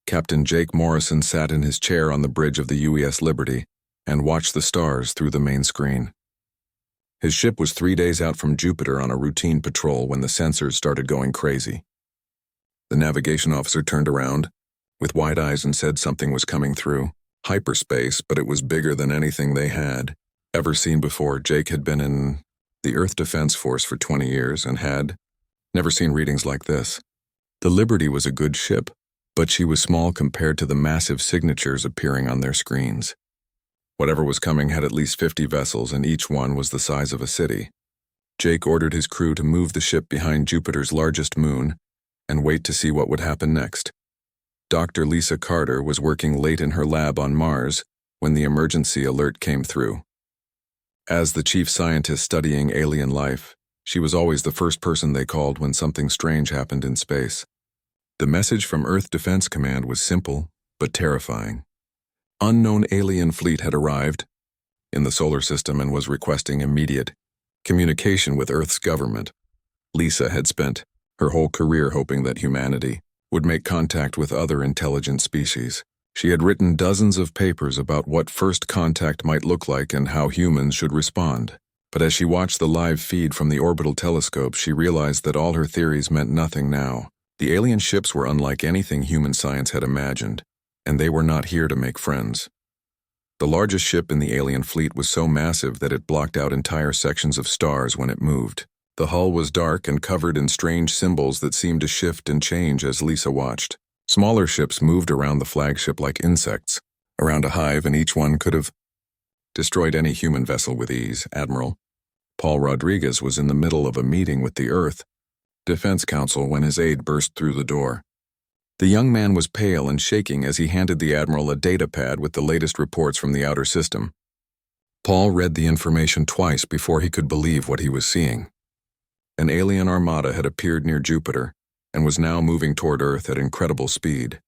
Captain Jake Morrison sat in his chair on the bridge of the UES Liberty and watched the stars through the main screen. His ship was 3 days out from Jupiter on a routine patrol when the sensors started going crazy. The navigation officer turned around, with wide eyes, and said something was coming through. Hyperspace, but it was bigger than anything they had ever seen before. Jake had been in the Earth Defense Force for 20 years and had never seen readings like this. The Liberty was a good ship, but she was small compared to the massive signatures appearing on their screens. Whatever was coming had at least 50 vessels, and each one was the size of a city. Jake ordered his crew to move the ship behind Jupiter's largest moon and wait to see what would happen next. Dr. Lisa Carter was working late in her lab on Mars when the emergency alert came through. As the chief scientist studying alien life, she was always the first person they called when something strange happened in space. The message from Earth Defense Command was simple but terrifying. Unknown alien fleet had arrived in the solar system and was requesting immediate communication with Earth's government. Lisa had spent her whole career hoping that humanity would make contact with other intelligent species. She had written dozens of papers about what first contact might look like and how humans should respond. But as she watched the live feed from the orbital telescope, she realized that all her theories meant nothing now. The alien ships were unlike anything human science had imagined, and they were not here to make friends. The largest ship in the alien fleet was so massive that it blocked out entire sections of stars when it moved. The hull was dark and covered in strange symbols that seemed to shift and change as Lisa watched. Smaller ships moved around the flagship like insects around a hive, and each one could have destroyed any human vessel with ease. Admiral Paul Rodriguez was in the middle of a meeting with the Earth Defense Council when his aide burst through the door. The young man was pale and shaking as he handed the admiral a data pad with the latest reports from the outer system. Paul read the information twice before he could believe what he was seeing. An alien armada had appeared near Jupiter and was now moving toward Earth at incredible speed.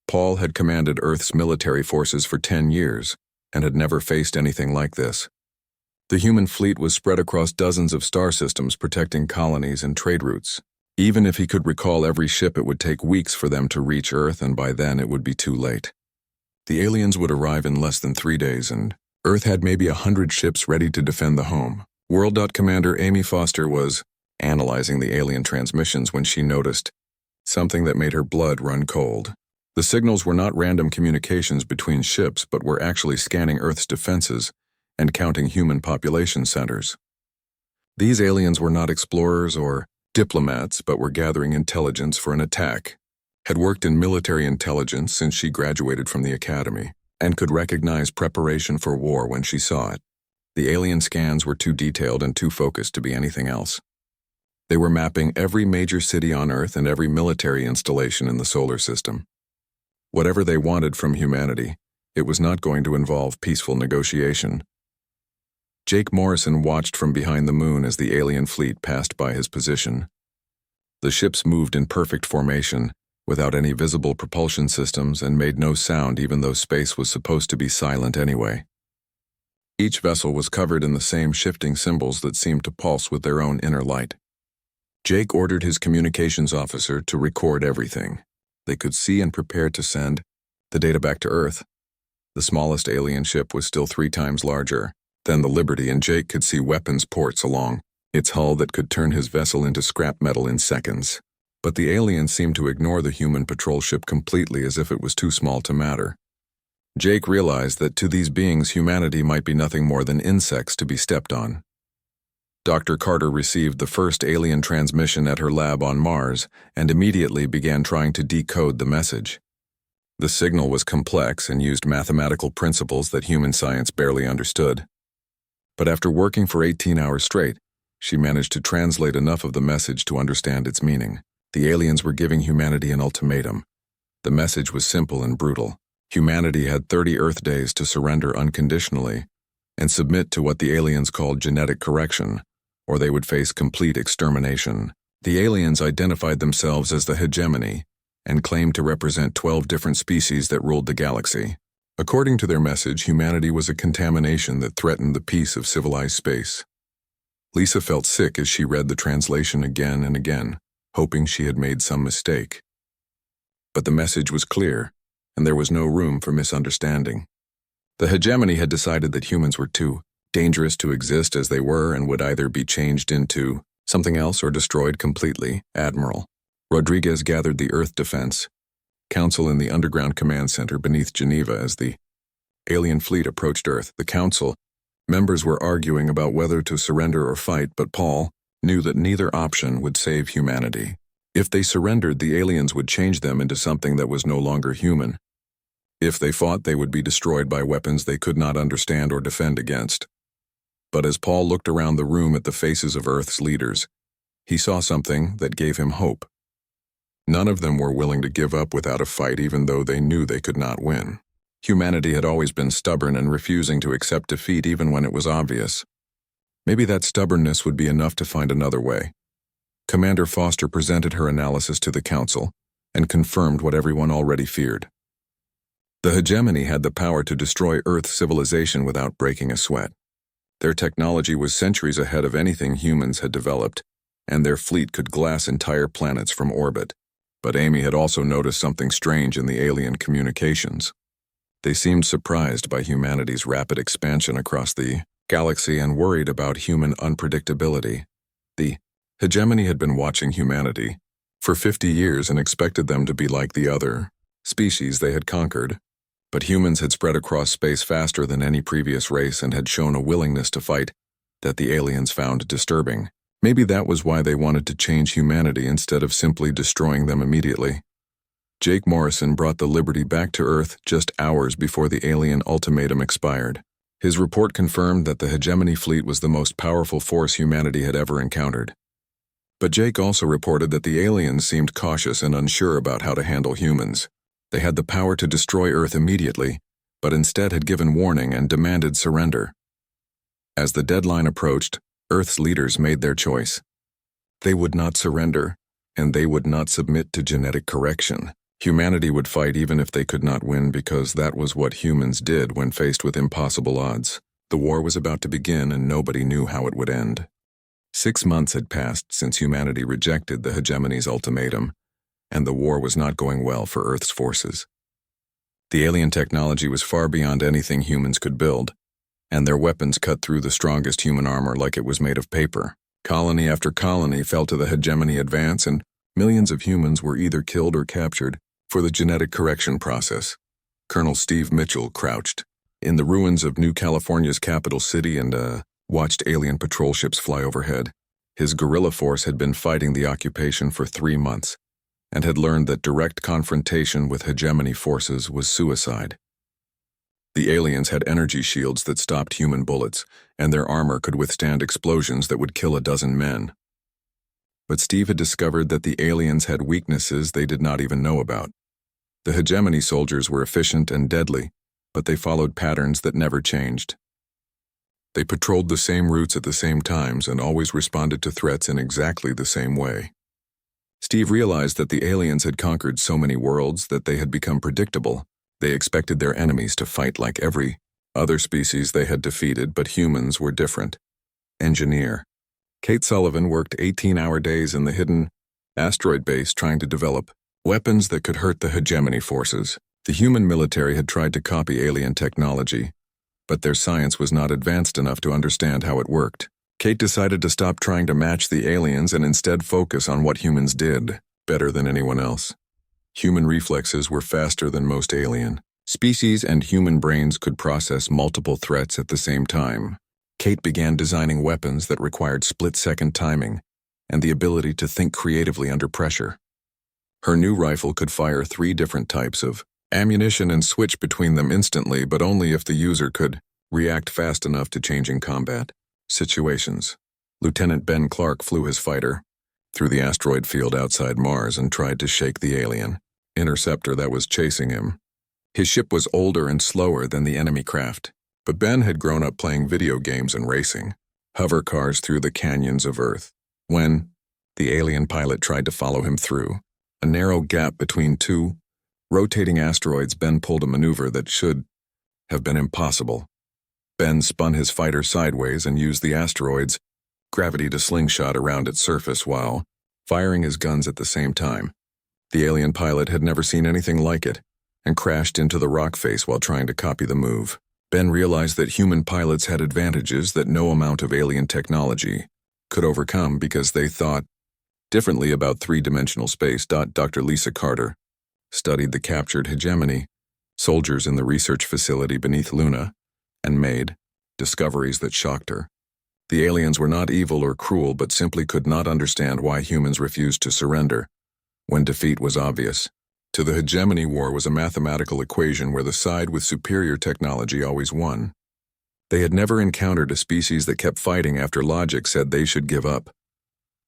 Paul had commanded Earth's military forces for 10 years and had never faced anything like this. The human fleet was spread across dozens of star systems protecting colonies and trade routes. Even if he could recall every ship, it would take weeks for them to reach Earth, and by then it would be too late. The aliens would arrive in less than 3 days, and Earth had maybe 100 ships ready to defend the home. World. Commander Amy Foster was analyzing the alien transmissions when she noticed something that made her blood run cold. The signals were not random communications between ships, but were actually scanning Earth's defenses and counting human population centers. These aliens were not explorers or diplomats, but were gathering intelligence for an attack, had worked in military intelligence since she graduated from the academy, and could recognize preparation for war when she saw it. The alien scans were too detailed and too focused to be anything else. They were mapping every major city on Earth and every military installation in the solar system. Whatever they wanted from humanity, it was not going to involve peaceful negotiation. Jake Morrison watched from behind the moon as the alien fleet passed by his position. The ships moved in perfect formation, without any visible propulsion systems, and made no sound even though space was supposed to be silent anyway. Each vessel was covered in the same shifting symbols that seemed to pulse with their own inner light. Jake ordered his communications officer to record everything. They could see and prepared to send the data back to Earth. The smallest alien ship was still 3 times larger than the Liberty, and Jake could see weapons ports along its hull that could turn his vessel into scrap metal in seconds. But the aliens seemed to ignore the human patrol ship completely, as if it was too small to matter. Jake realized that to these beings, humanity might be nothing more than insects to be stepped on. Dr. Carter received the first alien transmission at her lab on Mars and immediately began trying to decode the message. The signal was complex and used mathematical principles that human science barely understood. But after working for 18 hours straight, she managed to translate enough of the message to understand its meaning. The aliens were giving humanity an ultimatum. The message was simple and brutal. Humanity had 30 Earth days to surrender unconditionally and submit to what the aliens called genetic correction, or they would face complete extermination. The aliens identified themselves as the hegemony and claimed to represent 12 different species that ruled the galaxy. According to their message, humanity was a contamination that threatened the peace of civilized space. Lisa felt sick as she read the translation again and again, hoping she had made some mistake. But the message was clear, and there was no room for misunderstanding. The hegemony had decided that humans were too dangerous to exist as they were and would either be changed into something else or destroyed completely. Admiral Rodriguez gathered the Earth Defense Council in the underground command center beneath Geneva as the alien fleet approached Earth. The council members were arguing about whether to surrender or fight, but Paul knew that neither option would save humanity. If they surrendered, the aliens would change them into something that was no longer human. If they fought, they would be destroyed by weapons they could not understand or defend against. But as Paul looked around the room at the faces of Earth's leaders, he saw something that gave him hope. None of them were willing to give up without a fight, even though they knew they could not win. Humanity had always been stubborn and refusing to accept defeat even when it was obvious. Maybe that stubbornness would be enough to find another way. Commander Foster presented her analysis to the council and confirmed what everyone already feared. The hegemony had the power to destroy Earth's civilization without breaking a sweat. Their technology was centuries ahead of anything humans had developed, and their fleet could glass entire planets from orbit. But Amy had also noticed something strange in the alien communications. They seemed surprised by humanity's rapid expansion across the galaxy and worried about human unpredictability. The hegemony had been watching humanity for 50 years and expected them to be like the other species they had conquered. But humans had spread across space faster than any previous race and had shown a willingness to fight that the aliens found disturbing. Maybe that was why they wanted to change humanity instead of simply destroying them immediately. Jake Morrison brought the Liberty back to Earth just hours before the alien ultimatum expired. His report confirmed that the hegemony fleet was the most powerful force humanity had ever encountered. But Jake also reported that the aliens seemed cautious and unsure about how to handle humans. They had the power to destroy Earth immediately, but instead had given warning and demanded surrender. As the deadline approached, Earth's leaders made their choice. They would not surrender, and they would not submit to genetic correction. Humanity would fight even if they could not win, because that was what humans did when faced with impossible odds. The war was about to begin, and nobody knew how it would end. 6 months had passed since humanity rejected the hegemony's ultimatum, and the war was not going well for Earth's forces. The alien technology was far beyond anything humans could build, and their weapons cut through the strongest human armor like it was made of paper. Colony after colony fell to the hegemony advance, and millions of humans were either killed or captured for the genetic correction process. Colonel Steve Mitchell crouched in the ruins of New California's capital city and watched alien patrol ships fly overhead. His guerrilla force had been fighting the occupation for 3 months, and had learned that direct confrontation with hegemony forces was suicide. The aliens had energy shields that stopped human bullets, and their armor could withstand explosions that would kill a dozen men. But Steve had discovered that the aliens had weaknesses they did not even know about. The hegemony soldiers were efficient and deadly, but they followed patterns that never changed. They patrolled the same routes at the same times and always responded to threats in exactly the same way. Steve realized that the aliens had conquered so many worlds that they had become predictable. They expected their enemies to fight like every other species they had defeated, but humans were different. Engineer Kate Sullivan worked 18-hour days in the hidden asteroid base trying to develop weapons that could hurt the hegemony forces. The human military had tried to copy alien technology, but their science was not advanced enough to understand how it worked. Kate decided to stop trying to match the aliens and instead focus on what humans did better than anyone else. Human reflexes were faster than most alien species, and human brains could process multiple threats at the same time. Kate began designing weapons that required split-second timing and the ability to think creatively under pressure. Her new rifle could fire 3 different types of ammunition and switch between them instantly, but only if the user could react fast enough to changing combat situations. Lieutenant Ben Clark flew his fighter through the asteroid field outside Mars and tried to shake the alien interceptor that was chasing him. His ship was older and slower than the enemy craft, but Ben had grown up playing video games and racing hover cars through the canyons of Earth. When the alien pilot tried to follow him through a narrow gap between 2 rotating asteroids, Ben pulled a maneuver that should have been impossible. Ben spun his fighter sideways and used the asteroid's gravity to slingshot around its surface while firing his guns at the same time. The alien pilot had never seen anything like it and crashed into the rock face while trying to copy the move. Ben realized that human pilots had advantages that no amount of alien technology could overcome because they thought differently about three-dimensional space. Dr. Lisa Carter studied the captured hegemony, soldiers in the research facility beneath Luna, and made discoveries that shocked her. The aliens were not evil or cruel, but simply could not understand why humans refused to surrender when defeat was obvious. To the hegemony war was a mathematical equation where the side with superior technology always won. They had never encountered a species that kept fighting after logic said they should give up.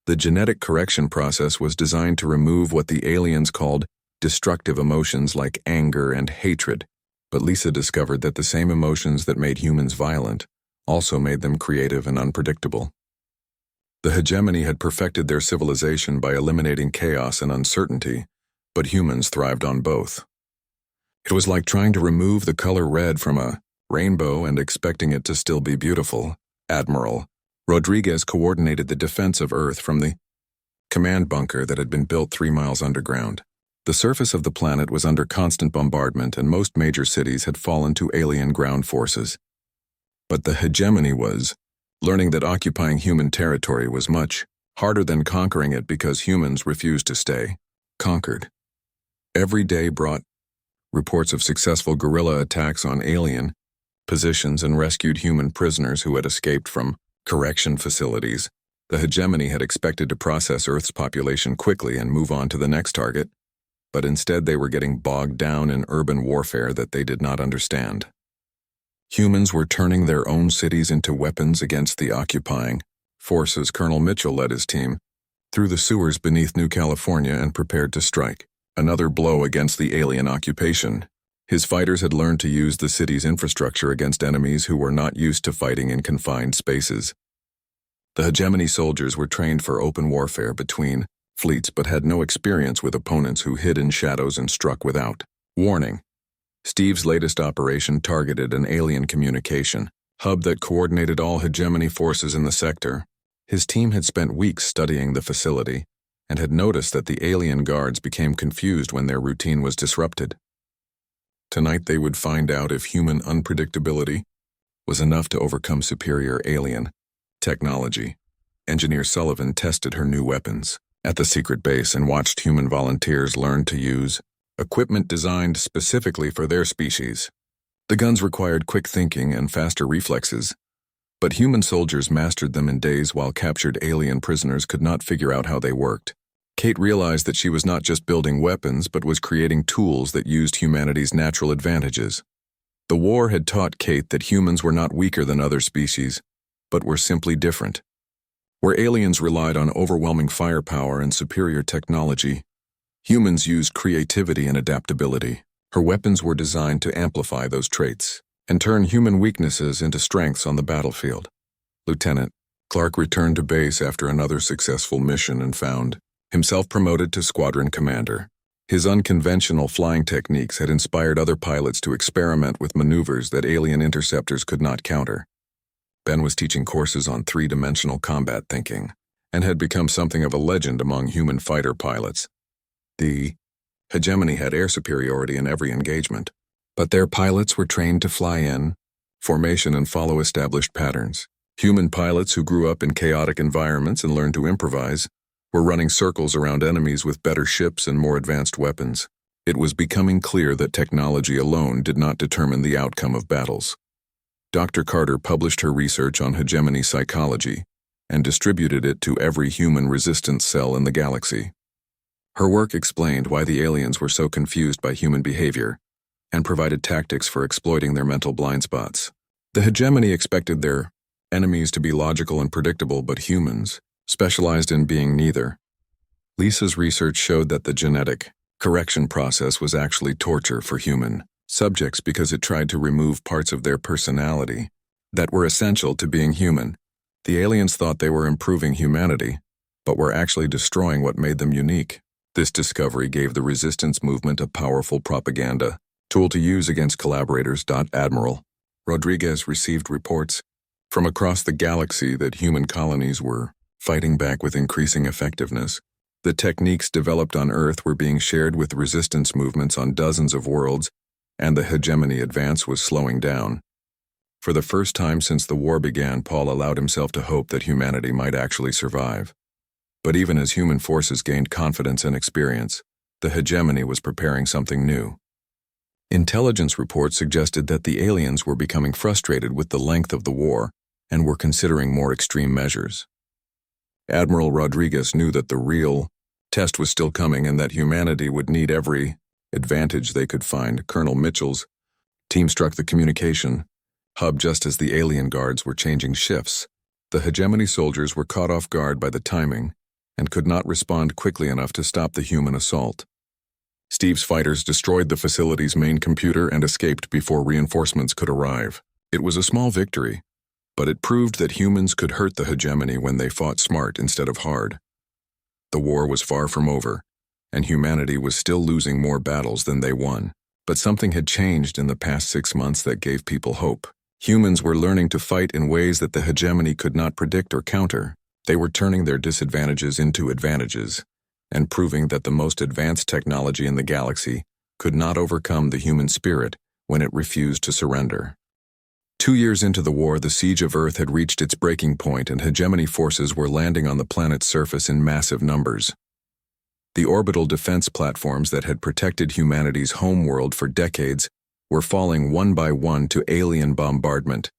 The genetic correction process was designed to remove what the aliens called destructive emotions like anger and hatred, but Lisa discovered that the same emotions that made humans violent also made them creative and unpredictable. The hegemony had perfected their civilization by eliminating chaos and uncertainty, but humans thrived on both. It was like trying to remove the color red from a rainbow and expecting it to still be beautiful. Admiral Rodriguez coordinated the defense of Earth from the command bunker that had been built 3 miles underground. The surface of the planet was under constant bombardment and most major cities had fallen to alien ground forces. But the hegemony was learning that occupying human territory was much harder than conquering it because humans refused to stay conquered. Every day brought reports of successful guerrilla attacks on alien positions and rescued human prisoners who had escaped from correction facilities. The hegemony had expected to process Earth's population quickly and move on to the next target, but instead they were getting bogged down in urban warfare that they did not understand. Humans were turning their own cities into weapons against the occupying forces. Colonel Mitchell led his team through the sewers beneath New California and prepared to strike another blow against the alien occupation. His fighters had learned to use the city's infrastructure against enemies who were not used to fighting in confined spaces. The hegemony soldiers were trained for open warfare between fleets but had no experience with opponents who hid in shadows and struck without warning. Steve's latest operation targeted an alien communication hub that coordinated all hegemony forces in the sector. His team had spent weeks studying the facility and had noticed that the alien guards became confused when their routine was disrupted. Tonight they would find out if human unpredictability was enough to overcome superior alien technology. Engineer Sullivan tested her new weapons at the secret base and watched human volunteers learn to use equipment designed specifically for their species. The guns required quick thinking and faster reflexes, but human soldiers mastered them in days while captured alien prisoners could not figure out how they worked. Kate realized that she was not just building weapons but was creating tools that used humanity's natural advantages. The war had taught Kate that humans were not weaker than other species, but were simply different. Where aliens relied on overwhelming firepower and superior technology, humans used creativity and adaptability. Her weapons were designed to amplify those traits and turn human weaknesses into strengths on the battlefield. Lieutenant Clark returned to base after another successful mission and found himself promoted to squadron commander. His unconventional flying techniques had inspired other pilots to experiment with maneuvers that alien interceptors could not counter. Ben was teaching courses on three-dimensional combat thinking and had become something of a legend among human fighter pilots. The hegemony had air superiority in every engagement, but their pilots were trained to fly in formation and follow established patterns. Human pilots who grew up in chaotic environments and learned to improvise were running circles around enemies with better ships and more advanced weapons. It was becoming clear that technology alone did not determine the outcome of battles. Dr. Carter published her research on hegemony psychology and distributed it to every human resistance cell in the galaxy. Her work explained why the aliens were so confused by human behavior and provided tactics for exploiting their mental blind spots. The hegemony expected their enemies to be logical and predictable, but humans specialized in being neither. Lisa's research showed that the genetic correction process was actually torture for human subjects because it tried to remove parts of their personality that were essential to being human. The aliens thought they were improving humanity, but were actually destroying what made them unique. This discovery gave the resistance movement a powerful propaganda tool to use against collaborators. Admiral Rodriguez received reports from across the galaxy that human colonies were fighting back with increasing effectiveness. The techniques developed on Earth were being shared with resistance movements on dozens of worlds, and the hegemony advance was slowing down. For the first time since the war began, Paul allowed himself to hope that humanity might actually survive. But even as human forces gained confidence and experience, the hegemony was preparing something new. Intelligence reports suggested that the aliens were becoming frustrated with the length of the war and were considering more extreme measures. Admiral Rodriguez knew that the real test was still coming and that humanity would need every advantage they could find. Colonel Mitchell's team struck the communication hub just as the alien guards were changing shifts. The hegemony soldiers were caught off guard by the timing and could not respond quickly enough to stop the human assault. Steve's fighters destroyed the facility's main computer and escaped before reinforcements could arrive. It was a small victory, but it proved that humans could hurt the hegemony when they fought smart instead of hard. The war was far from over, and humanity was still losing more battles than they won. But something had changed in the past 6 months that gave people hope. Humans were learning to fight in ways that the hegemony could not predict or counter. They were turning their disadvantages into advantages, and proving that the most advanced technology in the galaxy could not overcome the human spirit when it refused to surrender. 2 years into the war, the siege of Earth had reached its breaking point and hegemony forces were landing on the planet's surface in massive numbers. The orbital defense platforms that had protected humanity's homeworld for decades were falling one by one to alien bombardment.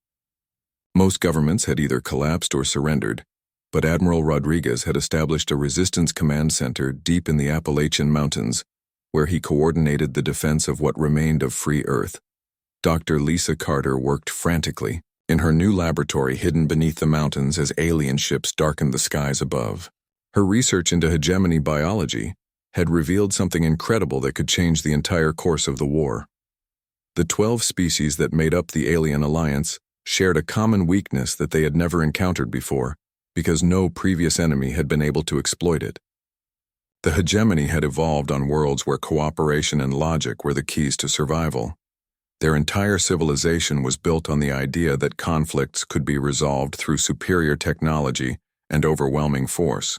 Most governments had either collapsed or surrendered, but Admiral Rodriguez had established a resistance command center deep in the Appalachian Mountains, where he coordinated the defense of what remained of free Earth. Dr. Lisa Carter worked frantically in her new laboratory hidden beneath the mountains as alien ships darkened the skies above. Her research into hegemony biology had revealed something incredible that could change the entire course of the war. The 12 species that made up the alien alliance shared a common weakness that they had never encountered before, because no previous enemy had been able to exploit it. The hegemony had evolved on worlds where cooperation and logic were the keys to survival. Their entire civilization was built on the idea that conflicts could be resolved through superior technology and overwhelming force.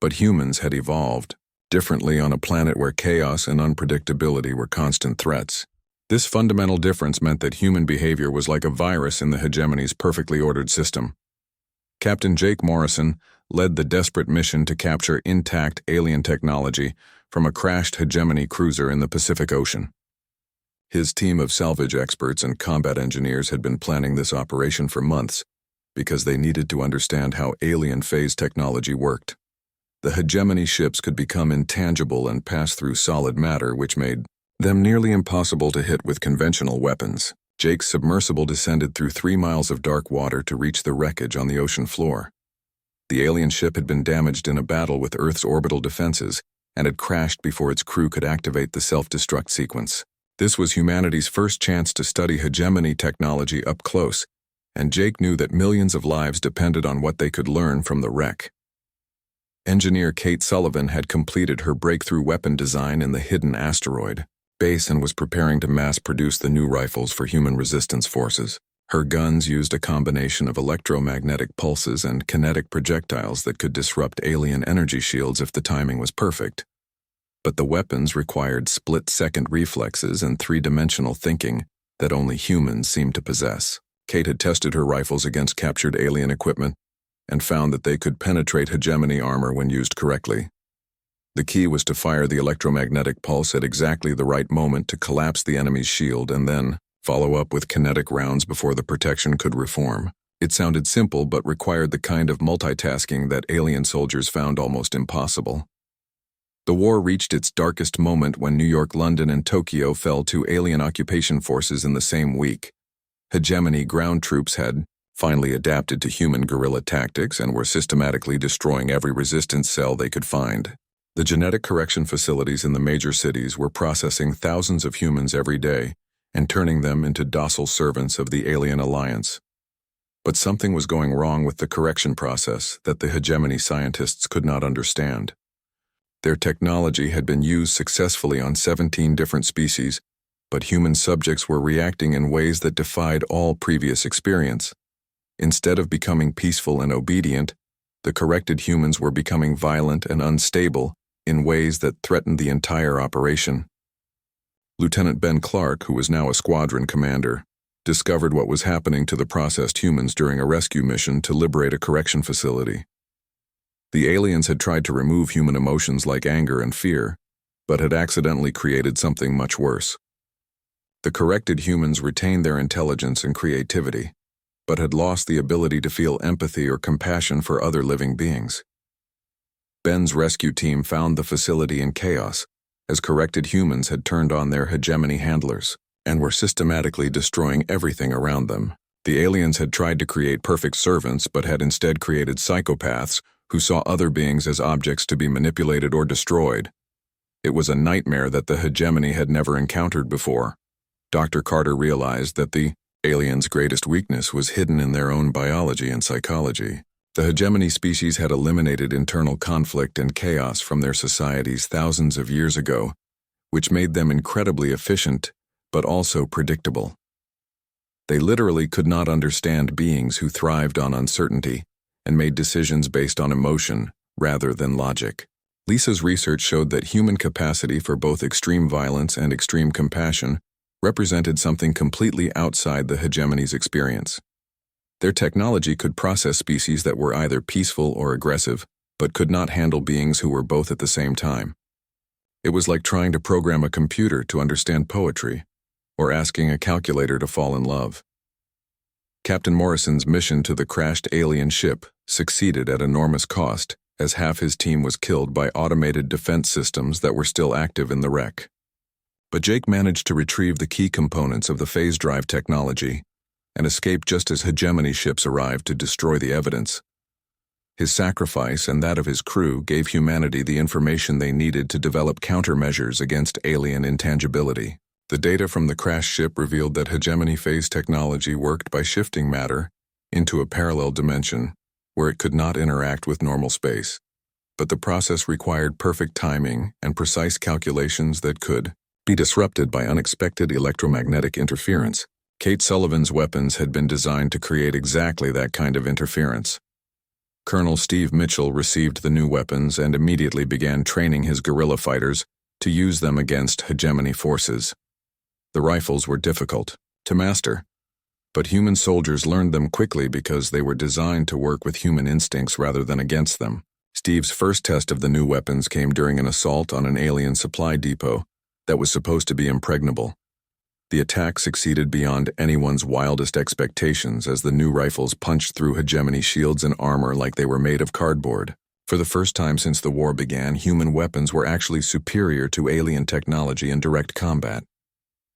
But humans had evolved differently on a planet where chaos and unpredictability were constant threats. This fundamental difference meant that human behavior was like a virus in the hegemony's perfectly ordered system. Captain Jake Morrison led the desperate mission to capture intact alien technology from a crashed hegemony cruiser in the Pacific Ocean. His team of salvage experts and combat engineers had been planning this operation for months because they needed to understand how alien phase technology worked. The hegemony ships could become intangible and pass through solid matter, which made them nearly impossible to hit with conventional weapons. Jake's submersible descended through 3 miles of dark water to reach the wreckage on the ocean floor. The alien ship had been damaged in a battle with Earth's orbital defenses and had crashed before its crew could activate the self-destruct sequence. This was humanity's first chance to study hegemony technology up close, and Jake knew that millions of lives depended on what they could learn from the wreck. Engineer Kate Sullivan had completed her breakthrough weapon design in the hidden asteroid base and was preparing to mass-produce the new rifles for human resistance forces. Her guns used a combination of electromagnetic pulses and kinetic projectiles that could disrupt alien energy shields if the timing was perfect. But the weapons required split-second reflexes and three-dimensional thinking that only humans seemed to possess. Kate had tested her rifles against captured alien equipment and found that they could penetrate hegemony armor when used correctly. The key was to fire the electromagnetic pulse at exactly the right moment to collapse the enemy's shield and then follow up with kinetic rounds before the protection could reform. It sounded simple but required the kind of multitasking that alien soldiers found almost impossible. The war reached its darkest moment when New York, London, and Tokyo fell to alien occupation forces in the same week. Hegemony ground troops had finally adapted to human guerrilla tactics and were systematically destroying every resistance cell they could find. The genetic correction facilities in the major cities were processing thousands of humans every day and turning them into docile servants of the alien alliance. But something was going wrong with the correction process that the hegemony scientists could not understand. Their technology had been used successfully on 17 different species, but human subjects were reacting in ways that defied all previous experience. Instead of becoming peaceful and obedient, The corrected humans were becoming violent and unstable in ways that threatened the entire operation. Lieutenant Ben Clark, who was now a squadron commander, discovered what was happening to the processed humans during a rescue mission to liberate a correction facility. The aliens had tried to remove human emotions like anger and fear, but had accidentally created something much worse. The corrected humans retained their intelligence and creativity, but had lost the ability to feel empathy or compassion for other living beings. Ben's rescue team found the facility in chaos, as corrected humans had turned on their hegemony handlers and were systematically destroying everything around them. The aliens had tried to create perfect servants but had instead created psychopaths who saw other beings as objects to be manipulated or destroyed. It was a nightmare that the hegemony had never encountered before. Dr. Carter realized that the aliens' greatest weakness was hidden in their own biology and psychology. The hegemony species had eliminated internal conflict and chaos from their societies thousands of years ago, which made them incredibly efficient, but also predictable. They literally could not understand beings who thrived on uncertainty and made decisions based on emotion rather than logic. Lisa's research showed that human capacity for both extreme violence and extreme compassion represented something completely outside the hegemony's experience. Their technology could process species that were either peaceful or aggressive, but could not handle beings who were both at the same time. It was like trying to program a computer to understand poetry, or asking a calculator to fall in love. Captain Morrison's mission to the crashed alien ship succeeded at enormous cost, as half his team was killed by automated defense systems that were still active in the wreck. But Jake managed to retrieve the key components of the phase drive technology and escape just as hegemony ships arrived to destroy the evidence. His sacrifice and that of his crew gave humanity the information they needed to develop countermeasures against alien intangibility. The data from the crashed ship revealed that hegemony phase technology worked by shifting matter into a parallel dimension where it could not interact with normal space. But the process required perfect timing and precise calculations that could be disrupted by unexpected electromagnetic interference. Kate Sullivan's weapons had been designed to create exactly that kind of interference. Colonel Steve Mitchell received the new weapons and immediately began training his guerrilla fighters to use them against hegemony forces. The rifles were difficult to master, but human soldiers learned them quickly because they were designed to work with human instincts rather than against them. Steve's first test of the new weapons came during an assault on an alien supply depot that was supposed to be impregnable. The attack succeeded beyond anyone's wildest expectations as the new rifles punched through hegemony shields and armor like they were made of cardboard. For the first time since the war began, human weapons were actually superior to alien technology in direct combat.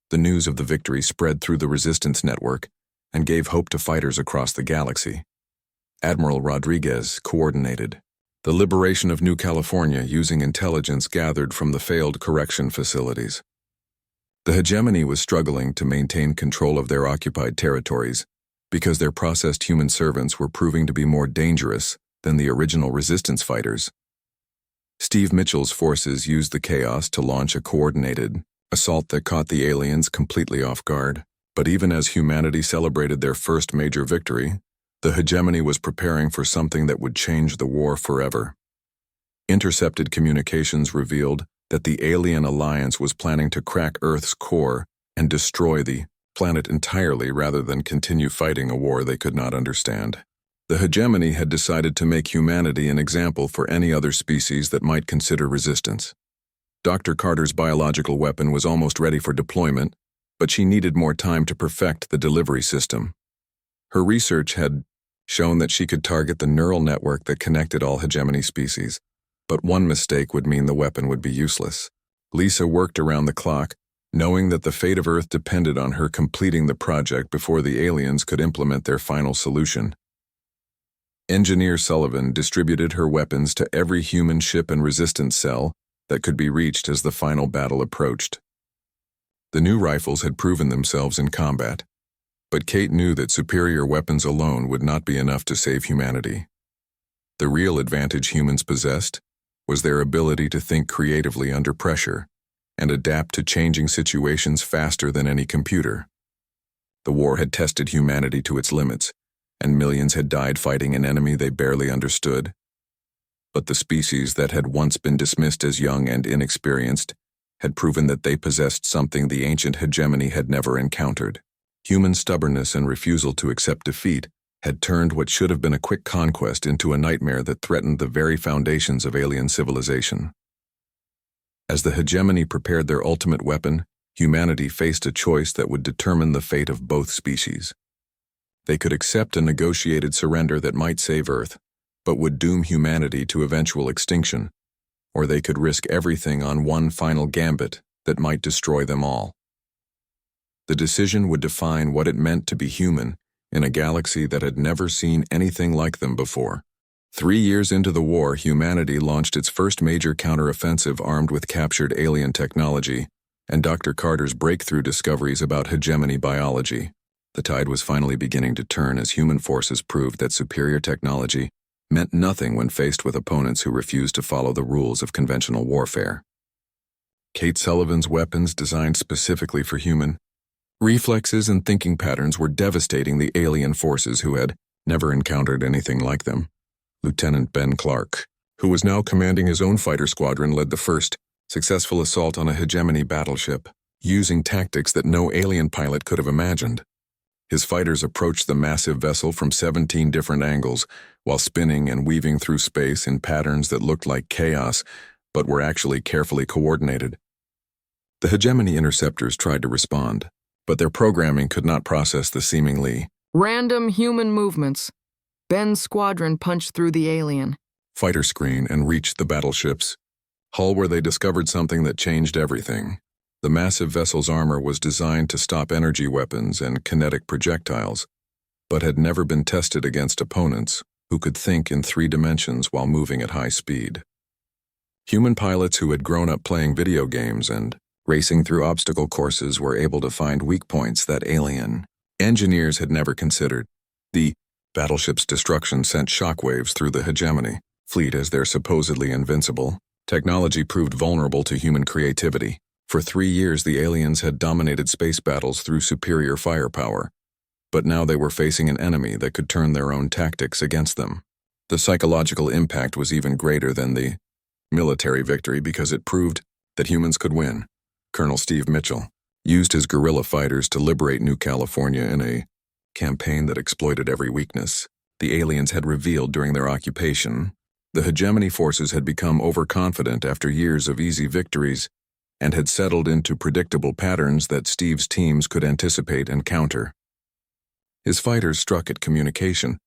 The news of the victory spread through the resistance network and gave hope to fighters across the galaxy. Admiral Rodriguez coordinated the liberation of New California using intelligence gathered from the failed correction facilities. The hegemony was struggling to maintain control of their occupied territories because their processed human servants were proving to be more dangerous than the original resistance fighters. Steve Mitchell's forces used the chaos to launch a coordinated assault that caught the aliens completely off guard. But even as humanity celebrated their first major victory, the hegemony was preparing for something that would change the war forever. Intercepted communications revealed that the alien alliance was planning to crack Earth's core and destroy the planet entirely rather than continue fighting a war they could not understand. The hegemony had decided to make humanity an example for any other species that might consider resistance. Dr. Carter's biological weapon was almost ready for deployment, but she needed more time to perfect the delivery system. Her research had shown that she could target the neural network that connected all hegemony species, but one mistake would mean the weapon would be useless. Lisa worked around the clock, knowing that the fate of Earth depended on her completing the project before the aliens could implement their final solution. Engineer Sullivan distributed her weapons to every human ship and resistance cell that could be reached as the final battle approached. The new rifles had proven themselves in combat, but Kate knew that superior weapons alone would not be enough to save humanity. The real advantage humans possessed was their ability to think creatively under pressure and adapt to changing situations faster than any computer. The war had tested humanity to its limits, and millions had died fighting an enemy they barely understood. but the species that had once been dismissed as young and inexperienced had proven that they possessed something the ancient hegemony had never encountered. Human stubbornness and refusal to accept defeat had turned what should have been a quick conquest into a nightmare that threatened the very foundations of alien civilization. As the hegemony prepared their ultimate weapon, humanity faced a choice that would determine the fate of both species. They could accept a negotiated surrender that might save Earth, but would doom humanity to eventual extinction, or they could risk everything on one final gambit that might destroy them all. The decision would define what it meant to be human in a galaxy that had never seen anything like them before. 3 years into the war, humanity launched its first major counteroffensive armed with captured alien technology and Dr. Carter's breakthrough discoveries about hegemony biology. The tide was finally beginning to turn as human forces proved that superior technology meant nothing when faced with opponents who refused to follow the rules of conventional warfare. Kate Sullivan's weapons, designed specifically for human reflexes and thinking patterns, were devastating the alien forces who had never encountered anything like them. Lieutenant Ben Clark, who was now commanding his own fighter squadron, led the first successful assault on a hegemony battleship, using tactics that no alien pilot could have imagined. His fighters approached the massive vessel from 17 different angles, while spinning and weaving through space in patterns that looked like chaos, but were actually carefully coordinated. The hegemony interceptors tried to respond, but their programming could not process the seemingly random human movements. Ben's squadron punched through the alien fighter screen and reached the battleship's hull, where they discovered something that changed everything. The massive vessel's armor was designed to stop energy weapons and kinetic projectiles, but had never been tested against opponents who could think in 3 dimensions while moving at high speed. Human pilots who had grown up playing video games and racing through obstacle courses were able to find weak points that alien engineers had never considered. The battleship's destruction sent shockwaves through the hegemony fleet as their supposedly invincible technology proved vulnerable to human creativity. For 3 years, the aliens had dominated space battles through superior firepower, but now they were facing an enemy that could turn their own tactics against them. The psychological impact was even greater than the military victory because it proved that humans could win. Colonel Steve Mitchell used his guerrilla fighters to liberate New California in a campaign that exploited every weakness the aliens had revealed during their occupation. The hegemony forces had become overconfident after years of easy victories and had settled into predictable patterns that Steve's teams could anticipate and counter. His fighters struck at communication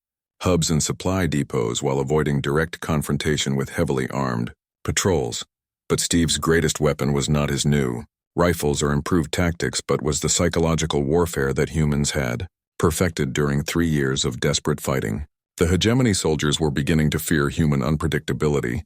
hubs and supply depots while avoiding direct confrontation with heavily armed patrols. But Steve's greatest weapon was not his new rifles or improved tactics, but was the psychological warfare that humans had perfected during 3 years of desperate fighting. The hegemony soldiers were beginning to fear human unpredictability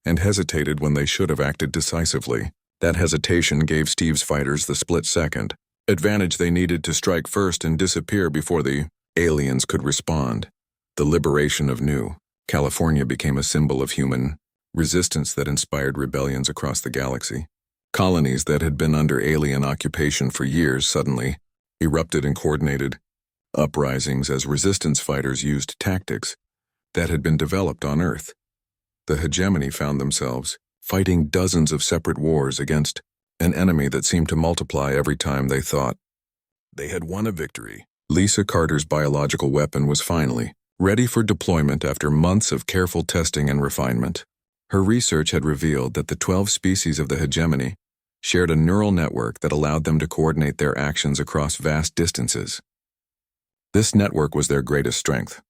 and hesitated when they should have acted decisively. That hesitation gave Steve's fighters the split-second advantage they needed to strike first and disappear before the aliens could respond. The liberation of New California became a symbol of human resistance that inspired rebellions across the galaxy. Colonies that had been under alien occupation for years suddenly erupted in coordinated uprisings as resistance fighters used tactics that had been developed on Earth. The hegemony found themselves fighting dozens of separate wars against an enemy that seemed to multiply every time they thought they had won a victory. Lisa Carter's biological weapon was finally ready for deployment after months of careful testing and refinement. Her research had revealed that the 12 species of the hegemony shared a neural network that allowed them to coordinate their actions across vast distances. This network was their greatest strength,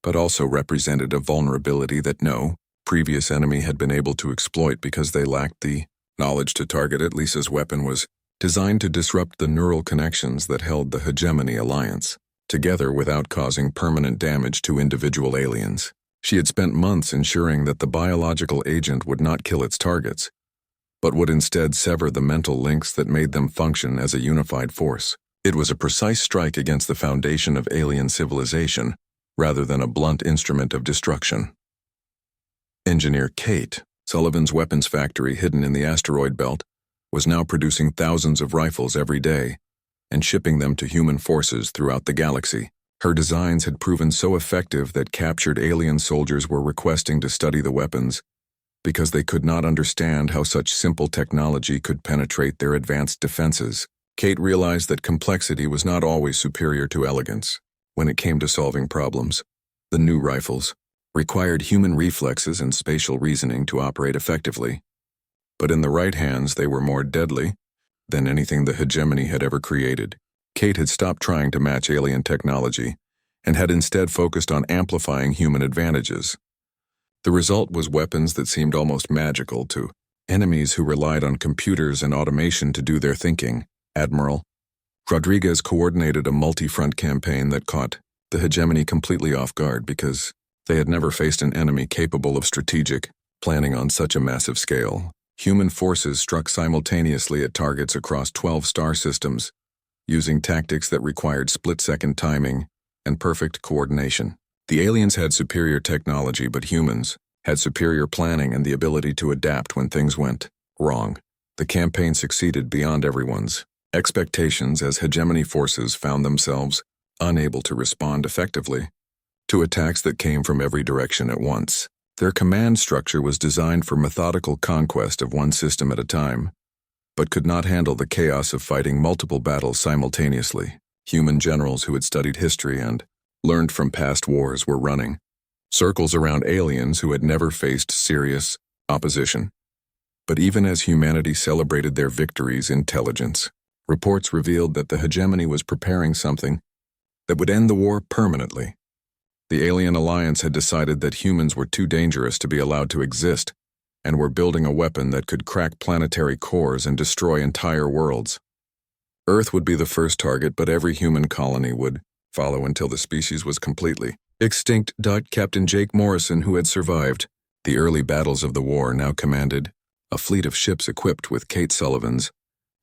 but also represented a vulnerability that no previous enemy had been able to exploit because they lacked the knowledge to target it. Lisa's weapon was designed to disrupt the neural connections that held the hegemony alliance together without causing permanent damage to individual aliens. She had spent months ensuring that the biological agent would not kill its targets, but would instead sever the mental links that made them function as a unified force. It was a precise strike against the foundation of alien civilization, rather than a blunt instrument of destruction. Engineer Kate Sullivan's weapons factory, hidden in the asteroid belt, was now producing thousands of rifles every day and shipping them to human forces throughout the galaxy. Her designs had proven so effective that captured alien soldiers were requesting to study the weapons because they could not understand how such simple technology could penetrate their advanced defenses. Kate realized that complexity was not always superior to elegance. When it came to solving problems, the new rifles required human reflexes and spatial reasoning to operate effectively. But in the right hands, they were more deadly than anything the hegemony had ever created. Kate had stopped trying to match alien technology and had instead focused on amplifying human advantages. The result was weapons that seemed almost magical to enemies who relied on computers and automation to do their thinking. Admiral Rodriguez coordinated a multi-front campaign that caught the hegemony completely off guard because they had never faced an enemy capable of strategic planning on such a massive scale. Human forces struck simultaneously at targets across 12 star systems, using tactics that required split-second timing and perfect coordination. The aliens had superior technology, but humans had superior planning and the ability to adapt when things went wrong. The campaign succeeded beyond everyone's expectations as hegemony forces found themselves unable to respond effectively to attacks that came from every direction at once. Their command structure was designed for methodical conquest of one system at a time, but could not handle the chaos of fighting multiple battles simultaneously. Human generals who had studied history and learned from past wars were running circles around aliens who had never faced serious opposition. But even as humanity celebrated their victories, intelligence reports revealed that the hegemony was preparing something that would end the war permanently. The alien alliance had decided that humans were too dangerous to be allowed to exist and were building a weapon that could crack planetary cores and destroy entire worlds. Earth would be the first target, but every human colony would follow until the species was completely extinct. Captain Jake Morrison, who had survived the early battles of the war, now commanded a fleet of ships equipped with Kate Sullivan's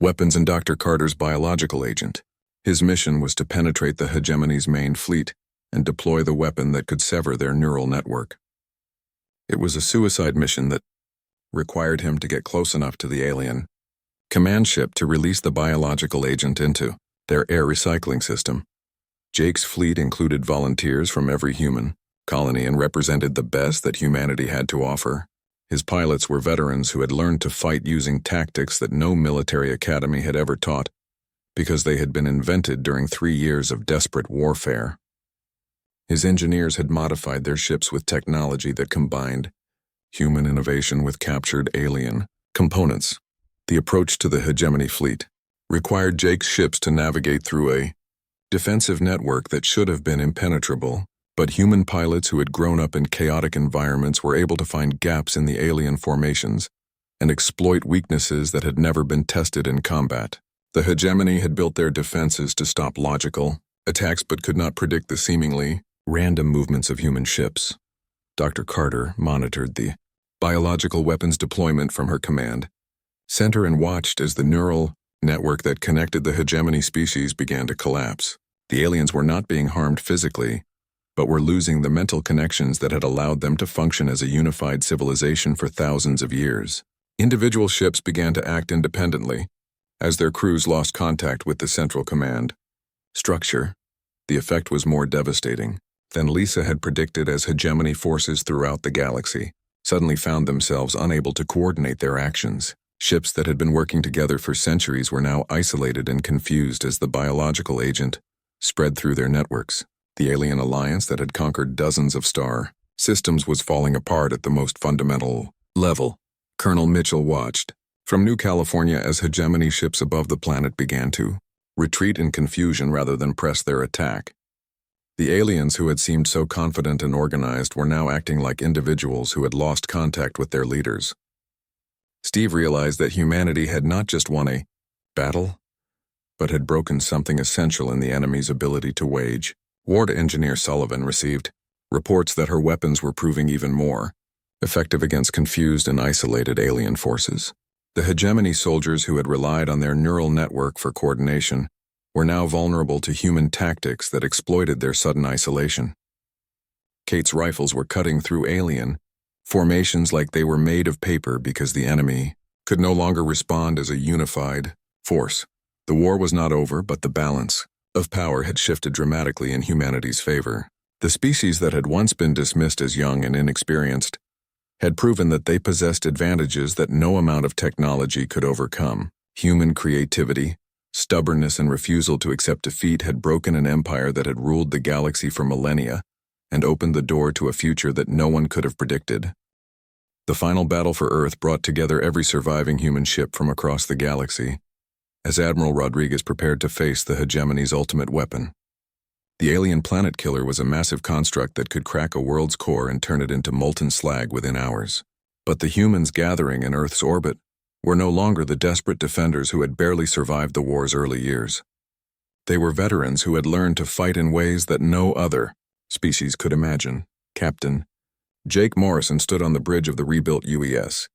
weapons and Dr. Carter's biological agent. His mission was to penetrate the hegemony's main fleet and deploy the weapon that could sever their neural network. It was a suicide mission that required him to get close enough to the alien command ship to release the biological agent into their air recycling system. Jake's fleet included volunteers from every human colony and represented the best that humanity had to offer. His pilots were veterans who had learned to fight using tactics that no military academy had ever taught because they had been invented during 3 years of desperate warfare. His engineers had modified their ships with technology that combined human innovation with captured alien components. The approach to the hegemony fleet required Jake's ships to navigate through a defensive network that should have been impenetrable, but human pilots who had grown up in chaotic environments were able to find gaps in the alien formations and exploit weaknesses that had never been tested in combat. The hegemony had built their defenses to stop logical attacks but could not predict the seemingly random movements of human ships. Dr. Carter monitored the biological weapons deployment from her command center and watched as the neural network that connected the hegemony species began to collapse. The aliens were not being harmed physically, but were losing the mental connections that had allowed them to function as a unified civilization for thousands of years. Individual ships began to act independently as their crews lost contact with the central command structure. The effect was more devastating than Lisa had predicted, as hegemony forces throughout the galaxy suddenly found themselves unable to coordinate their actions. Ships that had been working together for centuries were now isolated and confused as the biological agent spread through their networks. The alien alliance that had conquered dozens of star systems was falling apart at the most fundamental level. Colonel Mitchell watched from New California as hegemony ships above the planet began to retreat in confusion rather than press their attack. The aliens who had seemed so confident and organized were now acting like individuals who had lost contact with their leaders. Steve realized that humanity had not just won a battle, but had broken something essential in the enemy's ability to wage war. Engineer Sullivan received reports that her weapons were proving even more effective against confused and isolated alien forces. The hegemony soldiers who had relied on their neural network for coordination were now vulnerable to human tactics that exploited their sudden isolation. Kate's rifles were cutting through alien formations like they were made of paper because the enemy could no longer respond as a unified force. The war was not over, but the balance of power had shifted dramatically in humanity's favor. The species that had once been dismissed as young and inexperienced had proven that they possessed advantages that no amount of technology could overcome. Human creativity, stubbornness, and refusal to accept defeat had broken an empire that had ruled the galaxy for millennia and opened the door to a future that no one could have predicted. The final battle for Earth brought together every surviving human ship from across the galaxy, as Admiral Rodriguez prepared to face the hegemony's ultimate weapon. The alien planet killer was a massive construct that could crack a world's core and turn it into molten slag within hours. But the humans gathering in Earth's orbit were no longer the desperate defenders who had barely survived the war's early years. They were veterans who had learned to fight in ways that no other species could imagine. Captain Jake Morrison stood on the bridge of the rebuilt UES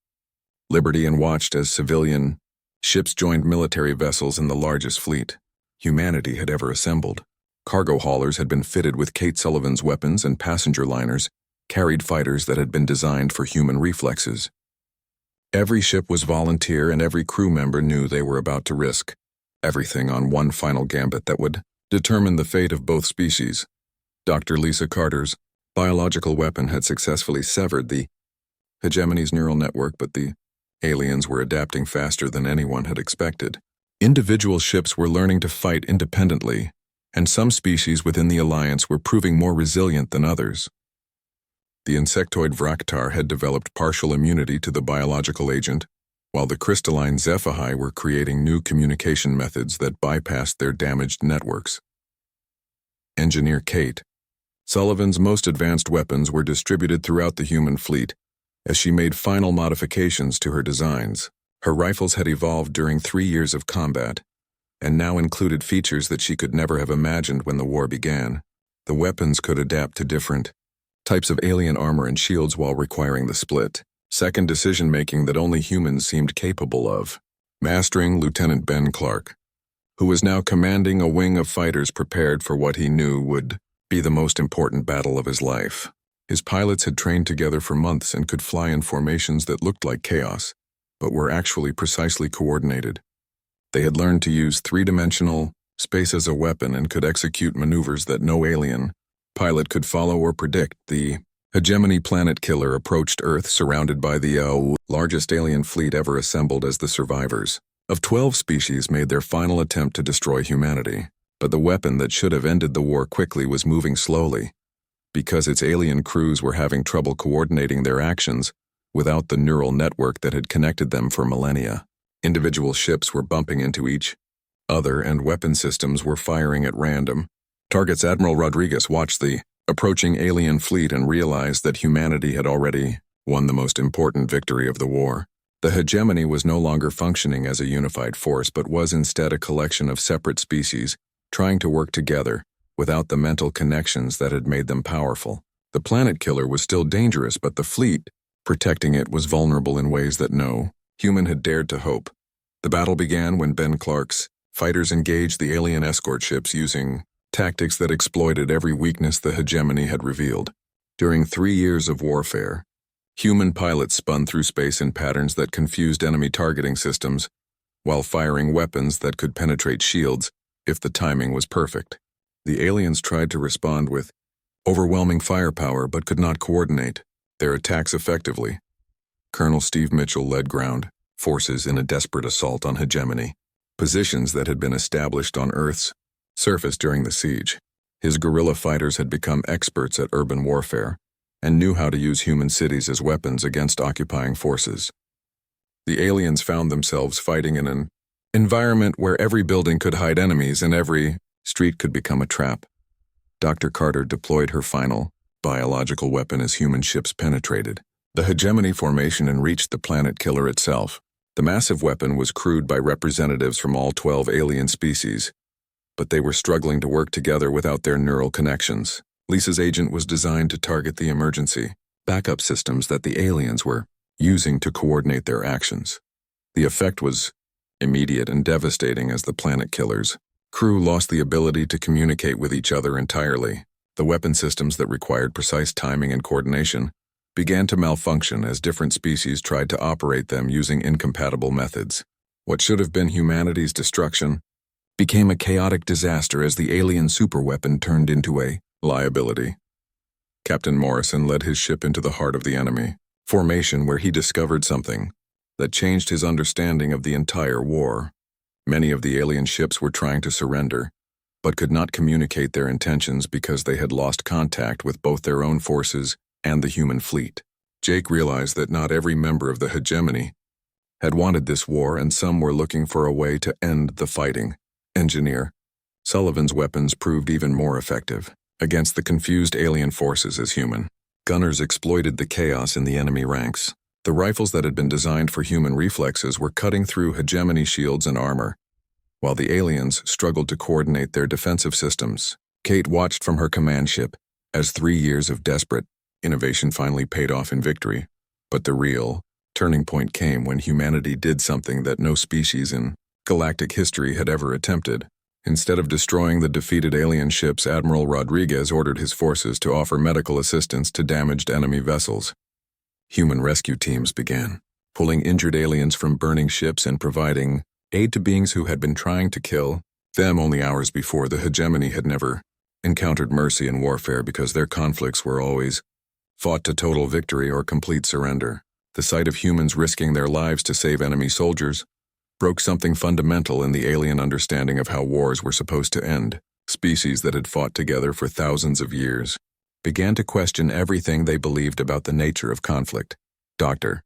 Liberty and watched as civilian ships joined military vessels in the largest fleet humanity had ever assembled. Cargo haulers had been fitted with Kate Sullivan's weapons, and passenger liners carried fighters that had been designed for human reflexes. Every ship was volunteer, and every crew member knew they were about to risk everything on one final gambit that would determine the fate of both species. Dr. Lisa Carter's biological weapon had successfully severed the hegemony's neural network, but the aliens were adapting faster than anyone had expected. Individual ships were learning to fight independently, and some species within the alliance were proving more resilient than others. The insectoid Vraktar had developed partial immunity to the biological agent, while the crystalline HFY were creating new communication methods that bypassed their damaged networks. Engineer Kate Sullivan's most advanced weapons were distributed throughout the human fleet as she made final modifications to her designs. Her rifles had evolved during 3 years of combat, and now included features that she could never have imagined when the war began. The weapons could adapt to different types of alien armor and shields while requiring the split-second decision-making that only humans seemed capable of. Mastering Lieutenant Ben Clark, who was now commanding a wing of fighters prepared for what he knew would be the most important battle of his life. His pilots had trained together for months and could fly in formations that looked like chaos, but were actually precisely coordinated. They had learned to use three-dimensional space as a weapon and could execute maneuvers that no alien pilot could follow or predict. The hegemony planet killer approached Earth surrounded by the largest alien fleet ever assembled as the survivors of 12 species made their final attempt to destroy humanity. But the weapon that should have ended the war quickly was moving slowly, because its alien crews were having trouble coordinating their actions without the neural network that had connected them for millennia. Individual ships were bumping into each other, and weapon systems were firing at random targets. Admiral Rodriguez watched the approaching alien fleet and realized that humanity had already won the most important victory of the war. The hegemony was no longer functioning as a unified force, but was instead a collection of separate species trying to work together without the mental connections that had made them powerful. The planet killer was still dangerous, but the fleet protecting it was vulnerable in ways that no human had dared to hope. The battle began when Ben Clark's fighters engaged the alien escort ships using tactics that exploited every weakness the hegemony had revealed. During 3 years of warfare, human pilots spun through space in patterns that confused enemy targeting systems, while firing weapons that could penetrate shields if the timing was perfect. The aliens tried to respond with overwhelming firepower but could not coordinate their attacks effectively. Colonel Steve Mitchell led ground forces in a desperate assault on hegemony, positions that had been established on Earth's surface during the siege. His guerrilla fighters had become experts at urban warfare and knew how to use human cities as weapons against occupying forces. The aliens found themselves fighting in an environment where every building could hide enemies and every street could become a trap. Dr. Carter deployed her final biological weapon as human ships penetrated the hegemony formation and reached the planet killer itself. The massive weapon was crewed by representatives from all 12 alien species, but they were struggling to work together without their neural connections. Lisa's agent was designed to target the emergency backup systems that the aliens were using to coordinate their actions. The effect was immediate and devastating as the planet killer's crew lost the ability to communicate with each other entirely. The weapon systems that required precise timing and coordination began to malfunction as different species tried to operate them using incompatible methods. What should have been humanity's destruction became a chaotic disaster as the alien superweapon turned into a liability. Captain Morrison led his ship into the heart of the enemy formation, where he discovered something that changed his understanding of the entire war. Many of the alien ships were trying to surrender, but could not communicate their intentions because they had lost contact with both their own forces and the human fleet. Jake realized that not every member of the hegemony had wanted this war, and some were looking for a way to end the fighting. Engineer Sullivan's weapons proved even more effective against the confused alien forces as human. Gunners exploited the chaos in the enemy ranks. The rifles that had been designed for human reflexes were cutting through hegemony shields and armor, while the aliens struggled to coordinate their defensive systems. Kate watched from her command ship as 3 years of desperate innovation finally paid off in victory. But the real turning point came when humanity did something that no species in galactic history had ever attempted. Instead of destroying the defeated alien ships, Admiral Rodriguez ordered his forces to offer medical assistance to damaged enemy vessels. Human rescue teams began pulling injured aliens from burning ships and providing aid to beings who had been trying to kill them only hours before. The hegemony had never encountered mercy in warfare because their conflicts were always fought to total victory or complete surrender. The sight of humans risking their lives to save enemy soldiers broke something fundamental in the alien understanding of how wars were supposed to end. Species that had fought together for thousands of years began to question everything they believed about the nature of conflict. Dr.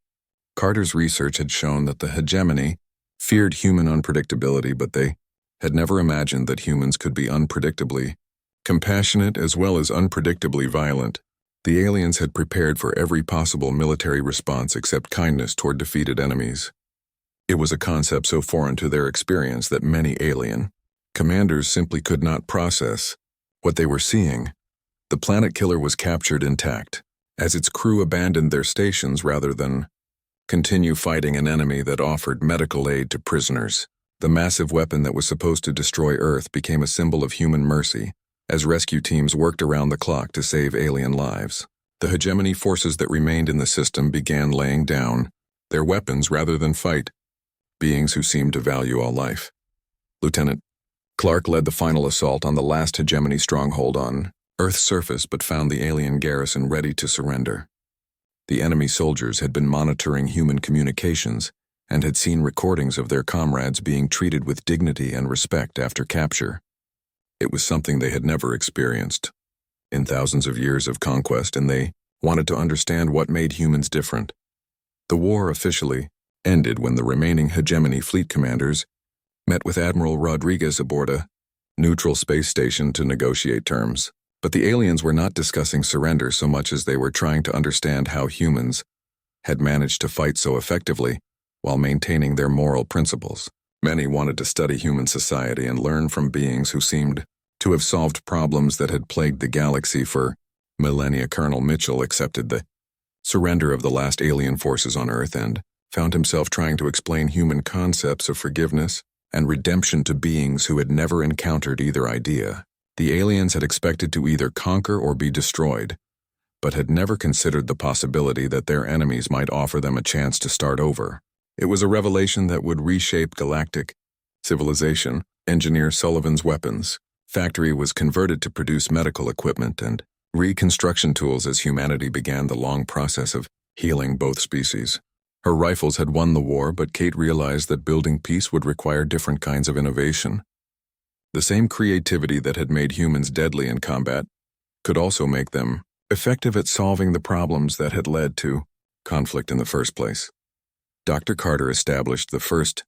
Carter's research had shown that the hegemony feared human unpredictability, but they had never imagined that humans could be unpredictably compassionate as well as unpredictably violent. The aliens had prepared for every possible military response except kindness toward defeated enemies. It was a concept so foreign to their experience that many alien commanders simply could not process what they were seeing. The planet killer was captured intact, as its crew abandoned their stations rather than continue fighting an enemy that offered medical aid to prisoners. The massive weapon that was supposed to destroy Earth became a symbol of human mercy as rescue teams worked around the clock to save alien lives. The hegemony forces that remained in the system began laying down their weapons rather than fight beings who seemed to value all life. Lieutenant Clark led the final assault on the last hegemony stronghold on Earth's surface, but found the alien garrison ready to surrender. The enemy soldiers had been monitoring human communications and had seen recordings of their comrades being treated with dignity and respect after capture. It was something they had never experienced in thousands of years of conquest, and they wanted to understand what made humans different. The war officially ended when the remaining hegemony fleet commanders met with Admiral Rodriguez aboard a neutral space station to negotiate terms. But the aliens were not discussing surrender so much as they were trying to understand how humans had managed to fight so effectively while maintaining their moral principles. Many wanted to study human society and learn from beings who seemed to have solved problems that had plagued the galaxy for millennia. Colonel Mitchell accepted the surrender of the last alien forces on Earth and found himself trying to explain human concepts of forgiveness and redemption to beings who had never encountered either idea. The aliens had expected to either conquer or be destroyed, but had never considered the possibility that their enemies might offer them a chance to start over. It was a revelation that would reshape galactic civilization. Engineer Sullivan's weapons factory was converted to produce medical equipment and reconstruction tools as humanity began the long process of healing both species. Her rifles had won the war, but Kate realized that building peace would require different kinds of innovation. The same creativity that had made humans deadly in combat could also make them effective at solving the problems that had led to conflict in the first place. Dr. Carter established the first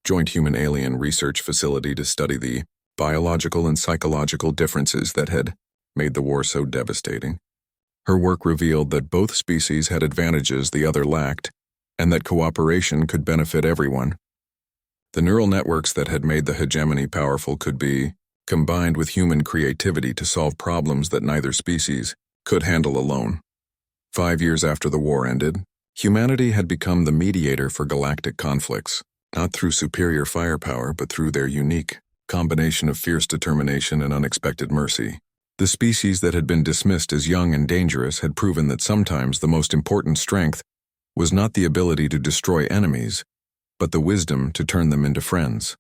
joint human-alien research facility to study the biological and psychological differences that had made the war so devastating. Her work revealed that both species had advantages the other lacked, and that cooperation could benefit everyone. The neural networks that had made the hegemony powerful could be combined with human creativity to solve problems that neither species could handle alone. 5 years after the war ended, humanity had become the mediator for galactic conflicts, not through superior firepower but through their unique combination of fierce determination and unexpected mercy. The species that had been dismissed as young and dangerous had proven that sometimes the most important strength was not the ability to destroy enemies, but the wisdom to turn them into friends.